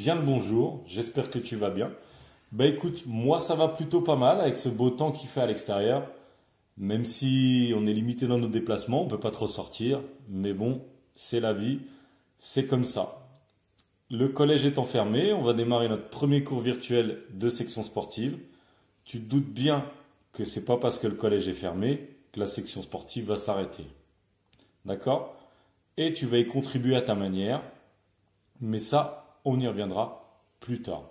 bien le bonjour, j'espère que tu vas bien. Bah écoute, moi ça va plutôt pas mal avec ce beau temps qu'il fait à l'extérieur. Même si on est limité dans nos déplacements, on peut pas trop sortir. Mais bon, c'est la vie, c'est comme ça. Le collège étant fermé, on va démarrer notre premier cours virtuel de section sportive. Tu te doutes bien que c'est pas parce que le collège est fermé que la section sportive va s'arrêter. D'accord? Et tu vas y contribuer à ta manière. Mais ça, on y reviendra plus tard.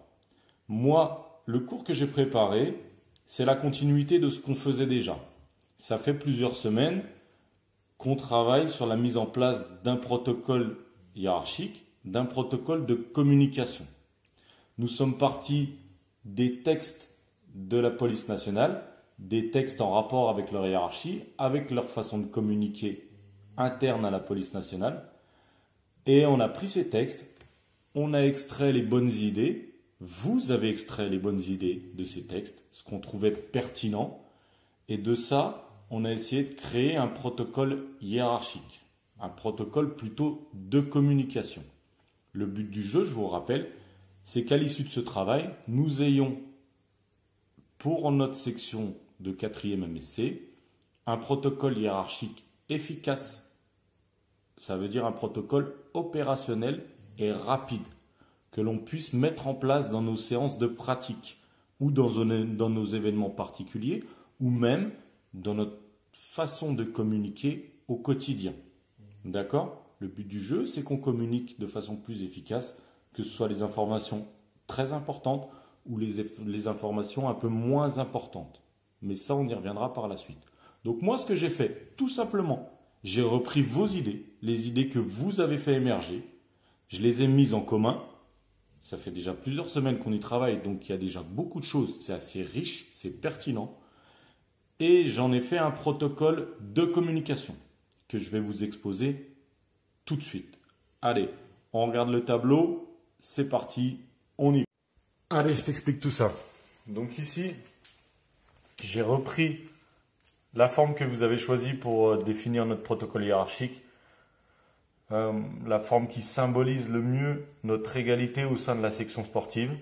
Moi, le cours que j'ai préparé, c'est la continuité de ce qu'on faisait déjà. Ça fait plusieurs semaines qu'on travaille sur la mise en place d'un protocole hiérarchique, d'un protocole de communication. Nous sommes partis des textes de la police nationale, des textes en rapport avec leur hiérarchie, avec leur façon de communiquer interne à la police nationale. Et on a pris ces textes, on a extrait les bonnes idées, vous avez extrait les bonnes idées de ces textes, ce qu'on trouvait pertinent, et de ça, on a essayé de créer un protocole hiérarchique, un protocole plutôt de communication. Le but du jeu, je vous rappelle, c'est qu'à l'issue de ce travail, nous ayons, pour notre section de 4e MSC, un protocole hiérarchique efficace. Ça veut dire un protocole opérationnel et rapide que l'on puisse mettre en place dans nos séances de pratique ou dans nos événements particuliers ou même dans notre façon de communiquer au quotidien. D'accord? Le but du jeu, c'est qu'on communique de façon plus efficace, que ce soit les informations très importantes ou les informations un peu moins importantes. Mais ça, on y reviendra par la suite. Donc moi, ce que j'ai fait, tout simplement, j'ai repris vos idées, les idées que vous avez fait émerger, je les ai mises en commun. Ça fait déjà plusieurs semaines qu'on y travaille, donc il y a déjà beaucoup de choses, c'est assez riche, c'est pertinent. Et j'en ai fait un protocole de communication que je vais vous exposer tout de suite. Allez, on regarde le tableau, c'est parti, on y va. Allez, je t'explique tout ça. Donc ici, j'ai repris la forme que vous avez choisie pour définir notre protocole hiérarchique. La forme qui symbolise le mieux notre égalité au sein de la section sportive,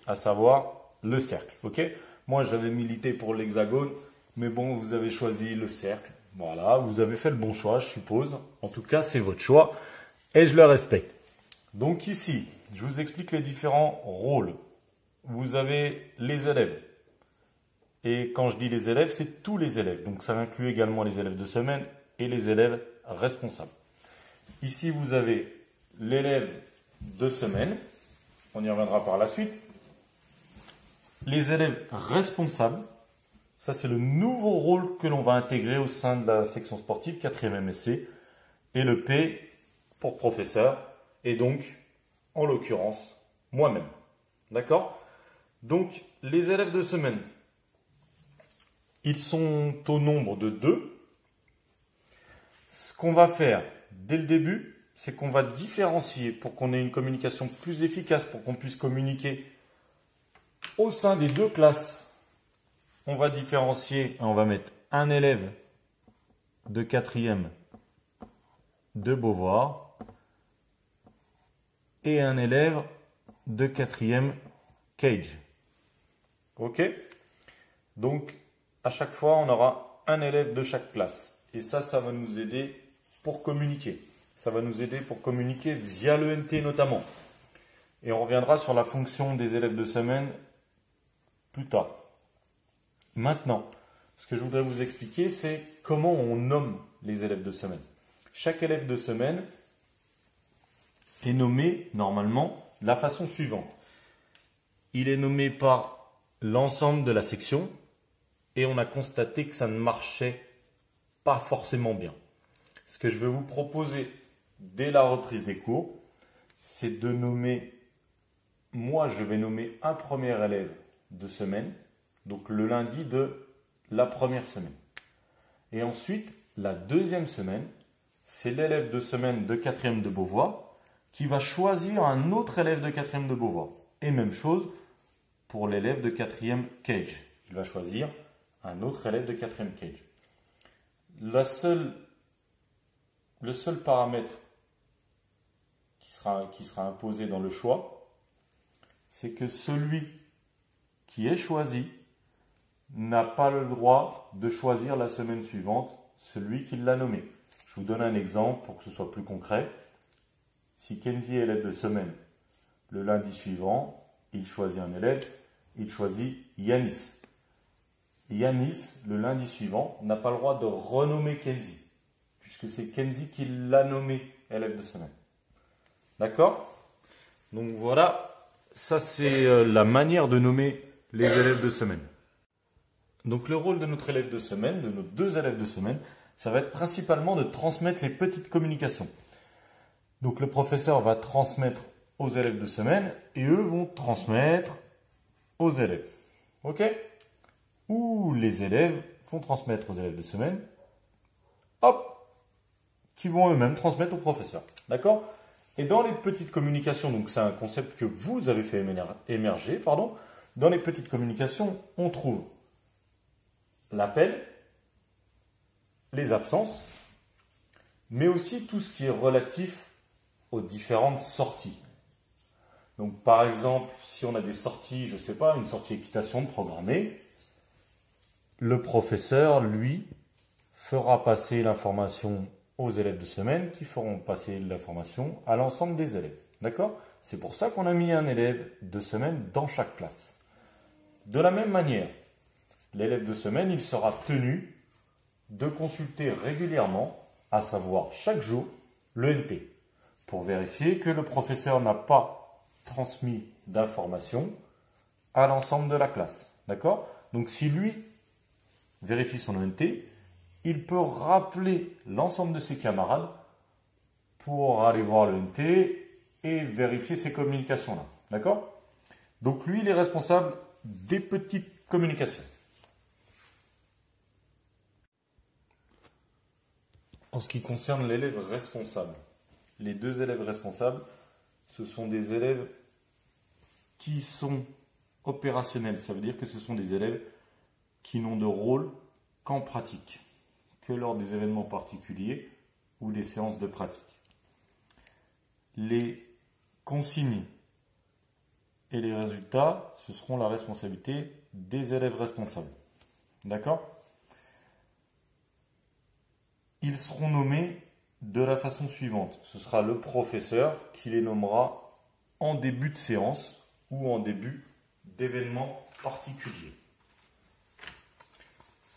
à savoir le cercle. Ok? Moi, j'avais milité pour l'hexagone, mais bon, vous avez choisi le cercle. Voilà, vous avez fait le bon choix, je suppose. En tout cas, c'est votre choix et je le respecte. Donc ici, je vous explique les différents rôles. Vous avez les élèves. Et quand je dis les élèves, c'est tous les élèves. Donc ça inclut également les élèves de semaine et les élèves responsables. Ici, vous avez l'élève de semaine. On y reviendra par la suite. Les élèves responsables. Ça, c'est le nouveau rôle que l'on va intégrer au sein de la section sportive 4e MSC. Et le P pour professeur. Et donc, en l'occurrence, moi-même. D'accord? Donc, les élèves de semaine, ils sont au nombre de 2. Ce qu'on va faire dès le début, c'est qu'on va différencier pour qu'on ait une communication plus efficace, pour qu'on puisse communiquer au sein des 2 classes. On va différencier, on va mettre un élève de 4e de Beauvoir et un élève de 4e Cage. Ok? Donc, à chaque fois, on aura un élève de chaque classe. Et ça va nous aider pour communiquer. Ça va nous aider pour communiquer via l'ENT notamment. Et on reviendra sur la fonction des élèves de semaine plus tard. Maintenant, ce que je voudrais vous expliquer, c'est comment on nomme les élèves de semaine. Chaque élève de semaine est nommé normalement de la façon suivante. Il est nommé par l'ensemble de la section et on a constaté que ça ne marchait pas forcément bien. Ce que je vais vous proposer dès la reprise des cours, c'est de nommer, moi je vais nommer un premier élève de semaine, donc le lundi de la première semaine. Et ensuite, la deuxième semaine, c'est l'élève de semaine de 4e de Beauvoir qui va choisir un autre élève de 4e de Beauvoir. Et même chose pour l'élève de 4e Cage. Il va choisir un autre élève de 4e Cage. Le seul paramètre qui sera imposé dans le choix, c'est que celui qui est choisi n'a pas le droit de choisir la semaine suivante celui qui l'a nommé. Je vous donne un exemple pour que ce soit plus concret. Si Kenzie est élève de semaine, le lundi suivant, il choisit un élève, il choisit Yanis. Yanis, le lundi suivant, n'a pas le droit de renommer Kenzie, puisque c'est Kenzie qui l'a nommé élève de semaine. D'accord? Donc voilà, ça c'est la manière de nommer les élèves de semaine. Donc le rôle de notre élève de semaine, de nos deux élèves de semaine, ça va être principalement de transmettre les petites communications. Donc le professeur va transmettre aux élèves de semaine et eux vont transmettre aux élèves. Ok? Ou les élèves vont transmettre aux élèves de semaine, hop, qui vont eux-mêmes transmettre au professeur. D'accord? Et dans les petites communications, donc c'est un concept que vous avez fait émerger, pardon, dans les petites communications, on trouve l'appel, les absences, mais aussi tout ce qui est relatif aux différentes sorties. Donc par exemple, si on a des sorties, je ne sais pas, une sortie équitation de programmée, le professeur, lui, fera passer l'information aux élèves de semaine qui feront passer l'information à l'ensemble des élèves. D'accord? C'est pour ça qu'on a mis un élève de semaine dans chaque classe. De la même manière, l'élève de semaine, il sera tenu de consulter régulièrement, à savoir chaque jour, le NT, pour vérifier que le professeur n'a pas transmis d'informations à l'ensemble de la classe. D'accord? Donc si lui vérifie son NT, il peut rappeler l'ensemble de ses camarades pour aller voir le NT et vérifier ces communications-là. D'accord? Donc lui, il est responsable des petites communications. En ce qui concerne l'élève responsable, les deux élèves responsables, ce sont des élèves qui sont opérationnels. Ça veut dire que ce sont des élèves qui n'ont de rôle qu'en pratique, que lors des événements particuliers ou des séances de pratique. Les consignes et les résultats, ce seront la responsabilité des élèves responsables. D'accord? Ils seront nommés de la façon suivante. Ce sera le professeur qui les nommera en début de séance ou en début d'événement particulier.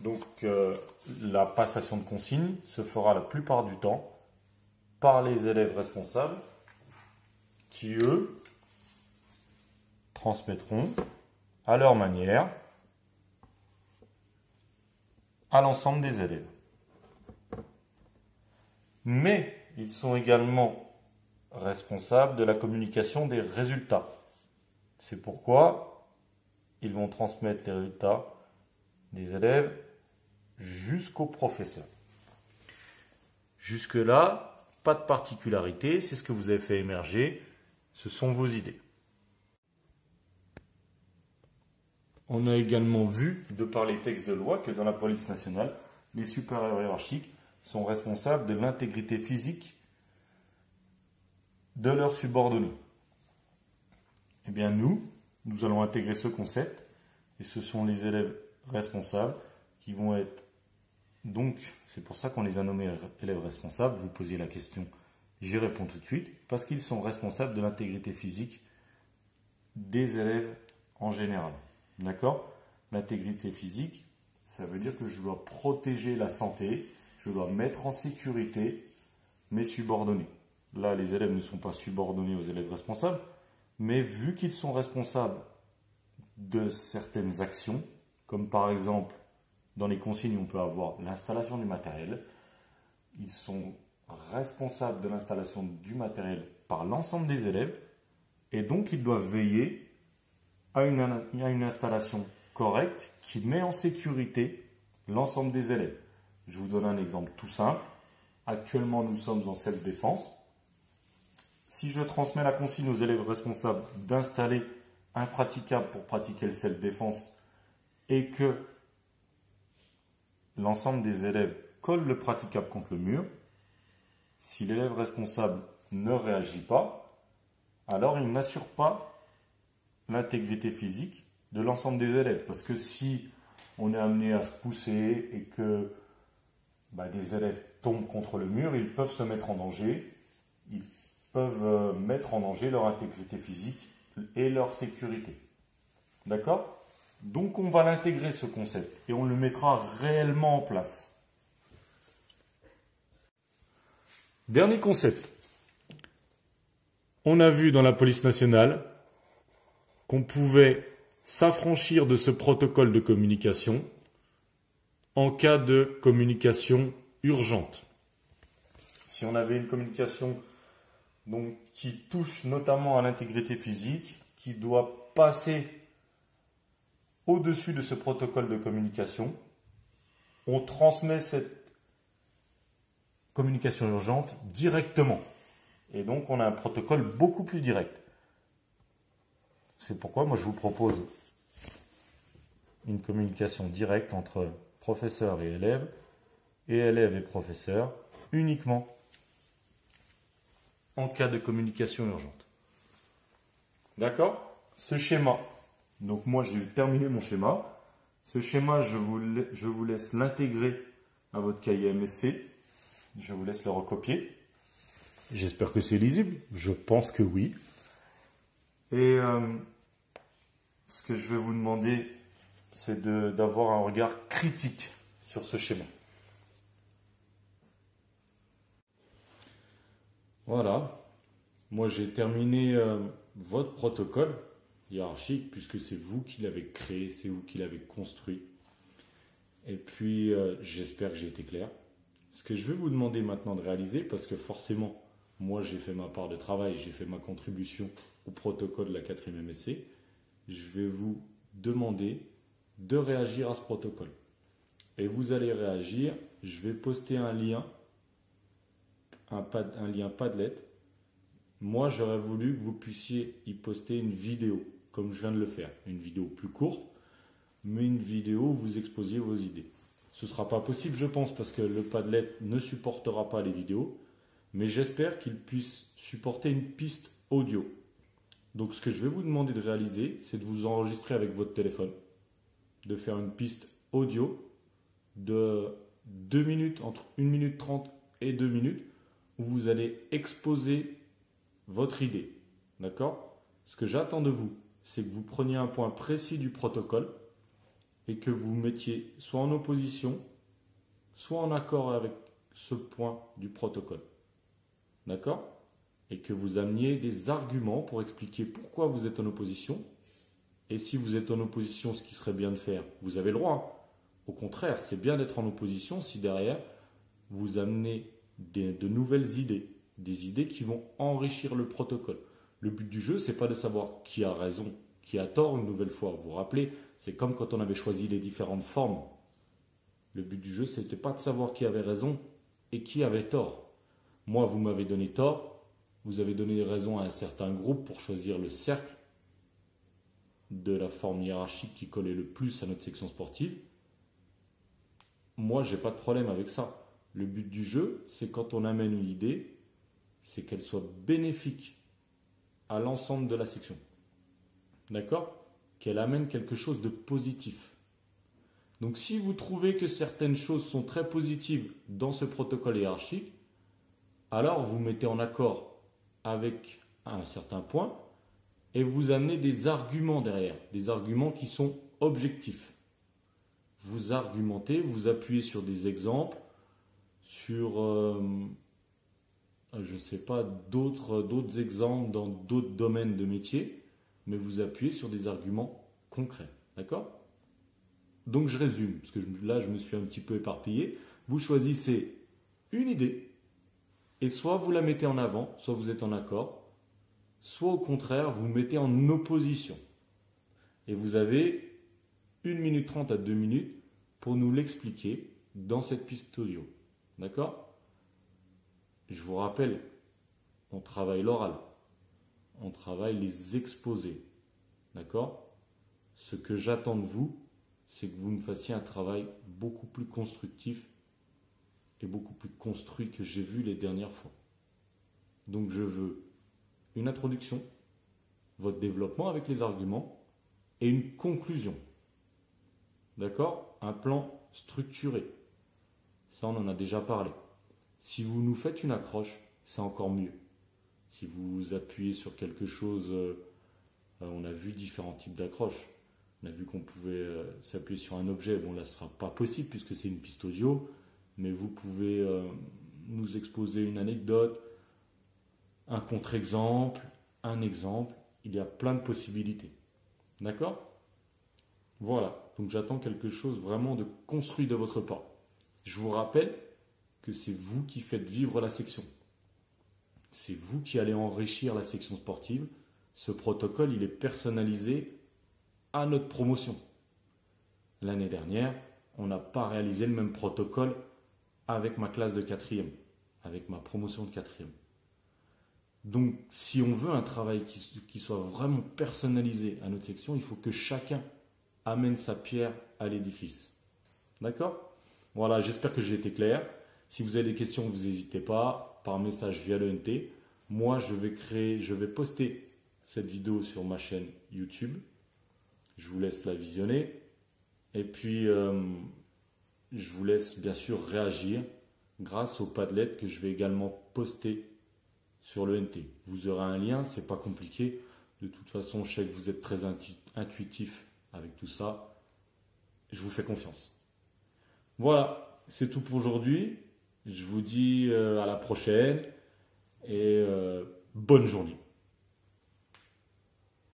Donc la passation de consignes se fera la plupart du temps par les élèves responsables qui, eux, transmettront à leur manière à l'ensemble des élèves. Mais ils sont également responsables de la communication des résultats. C'est pourquoi ils vont transmettre les résultats des élèves jusqu'au professeur. Jusque-là, pas de particularité, c'est ce que vous avez fait émerger, ce sont vos idées. On a également vu, de par les textes de loi, que dans la police nationale, les supérieurs hiérarchiques sont responsables de l'intégrité physique de leurs subordonnés. Eh bien nous allons intégrer ce concept et ce sont les élèves responsables qui vont être, donc c'est pour ça qu'on les a nommés élèves responsables, vous posiez la question, j'y réponds tout de suite, parce qu'ils sont responsables de l'intégrité physique des élèves en général. D'accord? L'intégrité physique, ça veut dire que je dois protéger la santé, je dois mettre en sécurité mes subordonnés. Là, les élèves ne sont pas subordonnés aux élèves responsables, mais vu qu'ils sont responsables de certaines actions, comme par exemple, dans les consignes, on peut avoir l'installation du matériel, ils sont responsables de l'installation du matériel par l'ensemble des élèves, et donc ils doivent veiller à une installation correcte qui met en sécurité l'ensemble des élèves. Je vous donne un exemple tout simple. Actuellement, nous sommes en self-défense. Si je transmets la consigne aux élèves responsables d'installer un praticable pour pratiquer le self-défense et que l'ensemble des élèves colle le praticable contre le mur, si l'élève responsable ne réagit pas, alors il n'assure pas l'intégrité physique de l'ensemble des élèves. Parce que si on est amené à se pousser et que des élèves tombent contre le mur, ils peuvent se mettre en danger, ils peuvent mettre en danger leur intégrité physique et leur sécurité. D'accord? Donc on va l'intégrer ce concept et on le mettra réellement en place. Dernier concept. On a vu dans la police nationale qu'on pouvait s'affranchir de ce protocole de communication en cas de communication urgente. Si on avait une communication donc, qui touche notamment à l'intégrité physique, qui doit passer au-dessus de ce protocole de communication, on transmet cette communication urgente directement. Et donc, on a un protocole beaucoup plus direct. C'est pourquoi moi, je vous propose une communication directe entre professeur et élève et professeur, uniquement en cas de communication urgente. D'accord? Ce schéma, donc moi j'ai terminé mon schéma. Ce schéma, je vous laisse l'intégrer à votre cahier MSC. Je vous laisse le recopier. J'espère que c'est lisible. Je pense que oui. Et ce que je vais vous demander, c'est d'avoir un regard critique sur ce schéma. Voilà. Moi, j'ai terminé votre protocole hiérarchique, puisque c'est vous qui l'avez créé, c'est vous qui l'avez construit. Et puis, j'espère que j'ai été clair. Ce que je vais vous demander maintenant de réaliser, parce que forcément, moi, j'ai fait ma part de travail, j'ai fait ma contribution au protocole de la 4e MSC, je vais vous demander de réagir à ce protocole. Et vous allez réagir, je vais poster un lien, un lien Padlet. Moi, j'aurais voulu que vous puissiez y poster une vidéo, comme je viens de le faire. Une vidéo plus courte, mais une vidéo où vous exposiez vos idées. Ce ne sera pas possible, je pense, parce que le Padlet ne supportera pas les vidéos, mais j'espère qu'il puisse supporter une piste audio. Donc, ce que je vais vous demander de réaliser, c'est de vous enregistrer avec votre téléphone, de faire une piste audio de 2 minutes, entre 1 minute 30 et 2 minutes, où vous allez exposer votre idée. D'accord? Ce que j'attends de vous, c'est que vous preniez un point précis du protocole et que vous mettiez soit en opposition, soit en accord avec ce point du protocole. D'accord? Et que vous ameniez des arguments pour expliquer pourquoi vous êtes en opposition. Et si vous êtes en opposition, ce qui serait bien de faire, vous avez le droit. Au contraire, c'est bien d'être en opposition si derrière, vous amenez de nouvelles idées, des idées qui vont enrichir le protocole. Le but du jeu, ce n'est pas de savoir qui a raison, qui a tort une nouvelle fois. Vous vous rappelez, c'est comme quand on avait choisi les différentes formes. Le but du jeu, ce n'était pas de savoir qui avait raison et qui avait tort. Moi, vous m'avez donné tort. Vous avez donné raison à un certain groupe pour choisir le cercle de la forme hiérarchique qui collait le plus à notre section sportive. Moi, je n'ai pas de problème avec ça. Le but du jeu, c'est quand on amène une idée, c'est qu'elle soit bénéfique à l'ensemble de la section. D'accord? Qu'elle amène quelque chose de positif. Donc, si vous trouvez que certaines choses sont très positives dans ce protocole hiérarchique, alors vous mettez en accord avec un certain point et vous amenez des arguments derrière, des arguments qui sont objectifs. Vous argumentez, vous appuyez sur des exemples, sur, je ne sais pas, d'autres exemples dans d'autres domaines de métier, mais vous appuyez sur des arguments concrets. D'accord? Donc je résume, parce que là je me suis un petit peu éparpillé. Vous choisissez une idée, et soit vous la mettez en avant, soit vous êtes en accord, soit au contraire, vous mettez en opposition. Et vous avez 1 minute 30 à 2 minutes pour nous l'expliquer dans cette piste audio. D'accord? Je vous rappelle, on travaille l'oral, on travaille les exposés. D'accord? Ce que j'attends de vous, c'est que vous me fassiez un travail beaucoup plus constructif et beaucoup plus construit que j'ai vu les dernières fois. Donc je veux une introduction, votre développement avec les arguments et une conclusion. D'accord? Un plan structuré. Ça, on en a déjà parlé. Si vous nous faites une accroche, c'est encore mieux. Si vous appuyez sur quelque chose, on a vu différents types d'accroches. On a vu qu'on pouvait s'appuyer sur un objet. Bon, là, ce ne sera pas possible puisque c'est une piste audio. Mais vous pouvez nous exposer une anecdote, un contre-exemple, un exemple. Il y a plein de possibilités. D'accord? Voilà. Donc, j'attends quelque chose vraiment de construit de votre part. Je vous rappelle que c'est vous qui faites vivre la section. C'est vous qui allez enrichir la section sportive. Ce protocole, il est personnalisé à notre promotion. L'année dernière, on n'a pas réalisé le même protocole avec ma classe de 4e, avec ma promotion de 4e. Donc, si on veut un travail qui soit vraiment personnalisé à notre section, il faut que chacun amène sa pierre à l'édifice. D'accord? Voilà, j'espère que j'ai été clair. Si vous avez des questions, vous n'hésitez pas, par message via l'ENT. Moi, je vais poster cette vidéo sur ma chaîne YouTube. Je vous laisse la visionner. Et puis, je vous laisse bien sûr réagir grâce au Padlet que je vais également poster sur l'ENT. Vous aurez un lien, c'est pas compliqué. De toute façon, je sais que vous êtes très intuitif avec tout ça. Je vous fais confiance. Voilà, c'est tout pour aujourd'hui. Je vous dis à la prochaine et bonne journée.